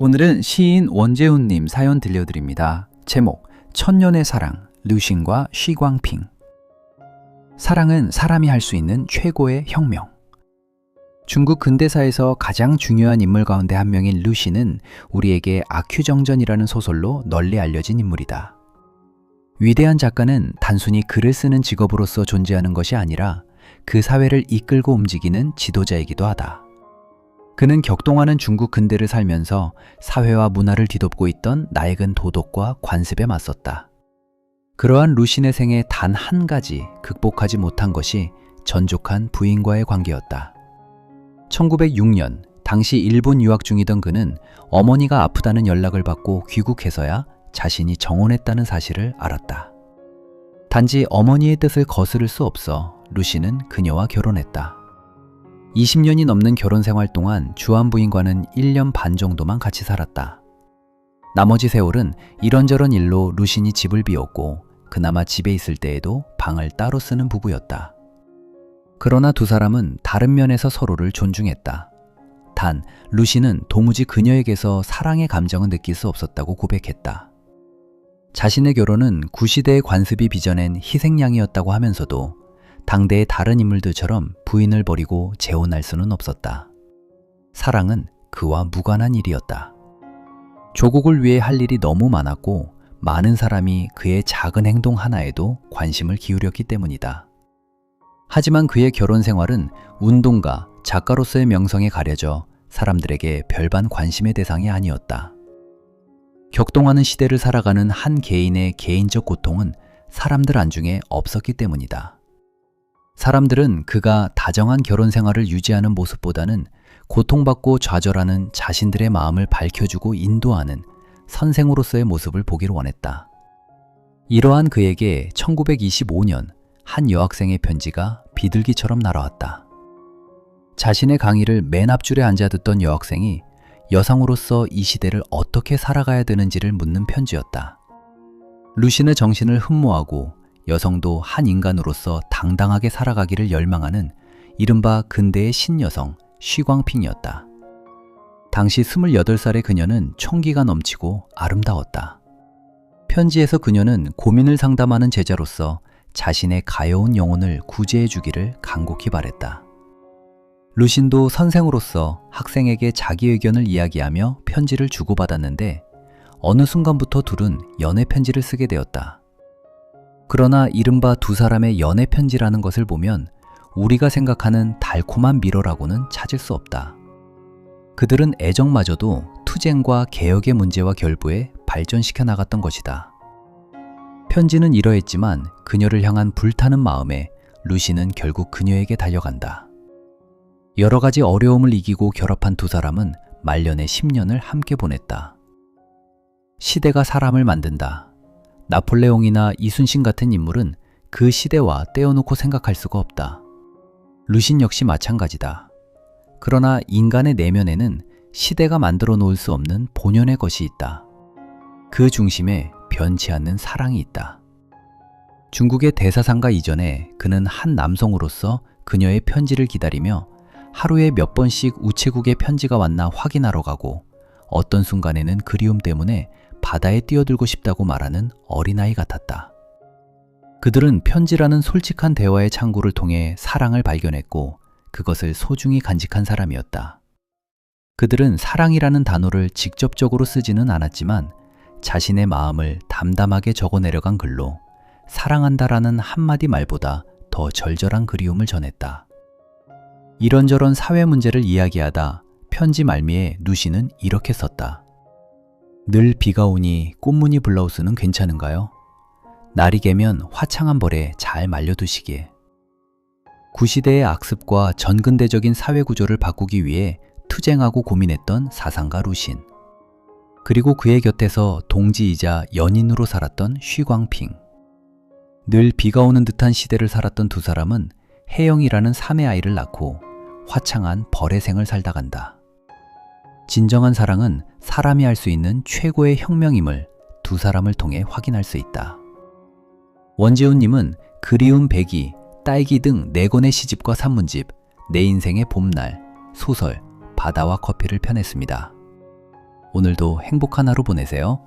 오늘은 시인 원재훈님 사연 들려드립니다. 제목, 천년의 사랑, 류신과 쉬광핑. 사랑은 사람이 할 수 있는 최고의 혁명. 중국 근대사에서 가장 중요한 인물 가운데 한 명인 류신은 우리에게 아큐정전이라는 소설로 널리 알려진 인물이다. 위대한 작가는 단순히 글을 쓰는 직업으로서 존재하는 것이 아니라 그 사회를 이끌고 움직이는 지도자이기도 하다. 그는 격동하는 중국 근대를 살면서 사회와 문화를 뒤덮고 있던 낡은 도덕과 관습에 맞섰다. 그러한 류신의 생에 단 한 가지 극복하지 못한 것이 전족한 부인과의 관계였다. 1906년 당시 일본 유학 중이던 그는 어머니가 아프다는 연락을 받고 귀국해서야 자신이 정혼했다는 사실을 알았다. 단지 어머니의 뜻을 거스를 수 없어 류신은 그녀와 결혼했다. 20년이 넘는 결혼 생활 동안 주한 부인과는 1년 반 정도만 같이 살았다. 나머지 세월은 이런저런 일로 류신이 집을 비웠고 그나마 집에 있을 때에도 방을 따로 쓰는 부부였다. 그러나 두 사람은 다른 면에서 서로를 존중했다. 단 류신은 도무지 그녀에게서 사랑의 감정은 느낄 수 없었다고 고백했다. 자신의 결혼은 구시대의 관습이 빚어낸 희생양이었다고 하면서도 당대의 다른 인물들처럼 부인을 버리고 재혼할 수는 없었다. 사랑은 그와 무관한 일이었다. 조국을 위해 할 일이 너무 많았고 많은 사람이 그의 작은 행동 하나에도 관심을 기울였기 때문이다. 하지만 그의 결혼 생활은 운동가, 작가로서의 명성에 가려져 사람들에게 별반 관심의 대상이 아니었다. 격동하는 시대를 살아가는 한 개인의 개인적 고통은 사람들 안중에 없었기 때문이다. 사람들은 그가 다정한 결혼 생활을 유지하는 모습보다는 고통받고 좌절하는 자신들의 마음을 밝혀주고 인도하는 선생으로서의 모습을 보기를 원했다. 이러한 그에게 1925년 한 여학생의 편지가 비둘기처럼 날아왔다. 자신의 강의를 맨 앞줄에 앉아 듣던 여학생이 여성으로서 이 시대를 어떻게 살아가야 되는지를 묻는 편지였다. 류신의 정신을 흠모하고 여성도 한 인간으로서 당당하게 살아가기를 열망하는 이른바 근대의 신여성 쉬광핑이었다. 당시 28살의 그녀는 총기가 넘치고 아름다웠다. 편지에서 그녀는 고민을 상담하는 제자로서 자신의 가여운 영혼을 구제해 주기를 간곡히 바랬다. 류신도 선생으로서 학생에게 자기 의견을 이야기하며 편지를 주고받았는데 어느 순간부터 둘은 연애 편지를 쓰게 되었다. 그러나 이른바 두 사람의 연애 편지라는 것을 보면 우리가 생각하는 달콤한 미로라고는 찾을 수 없다. 그들은 애정마저도 투쟁과 개혁의 문제와 결부해 발전시켜 나갔던 것이다. 편지는 이러했지만 그녀를 향한 불타는 마음에 류신은 결국 그녀에게 달려간다. 여러 가지 어려움을 이기고 결합한 두 사람은 말년의 10년을 함께 보냈다. 시대가 사람을 만든다. 나폴레옹이나 이순신 같은 인물은 그 시대와 떼어놓고 생각할 수가 없다. 류신 역시 마찬가지다. 그러나 인간의 내면에는 시대가 만들어 놓을 수 없는 본연의 것이 있다. 그 중심에 변치 않는 사랑이 있다. 중국의 대사상가 이전에 그는 한 남성으로서 그녀의 편지를 기다리며 하루에 몇 번씩 우체국에 편지가 왔나 확인하러 가고 어떤 순간에는 그리움 때문에 바다에 뛰어들고 싶다고 말하는 어린아이 같았다. 그들은 편지라는 솔직한 대화의 창구를 통해 사랑을 발견했고 그것을 소중히 간직한 사람이었다. 그들은 사랑이라는 단어를 직접적으로 쓰지는 않았지만 자신의 마음을 담담하게 적어내려간 글로 사랑한다라는 한마디 말보다 더 절절한 그리움을 전했다. 이런저런 사회 문제를 이야기하다 편지 말미에 류신은 이렇게 썼다. 늘 비가 오니 꽃무늬 블라우스는 괜찮은가요? 날이 개면 화창한 벌에 잘 말려두시기에. 구시대의 악습과 전근대적인 사회 구조를 바꾸기 위해 투쟁하고 고민했던 사상가 류신. 그리고 그의 곁에서 동지이자 연인으로 살았던 쉬광핑. 늘 비가 오는 듯한 시대를 살았던 두 사람은 혜영이라는 3의 아이를 낳고 화창한 벌의 생을 살다 간다. 진정한 사랑은 사람이 할 수 있는 최고의 혁명임을 두 사람을 통해 확인할 수 있다. 원재훈님은 그리움 배기, 딸기 등 4권의 시집과 산문집, 내 인생의 봄날, 소설, 바다와 커피를 펴냈습니다. 오늘도 행복한 하루 보내세요.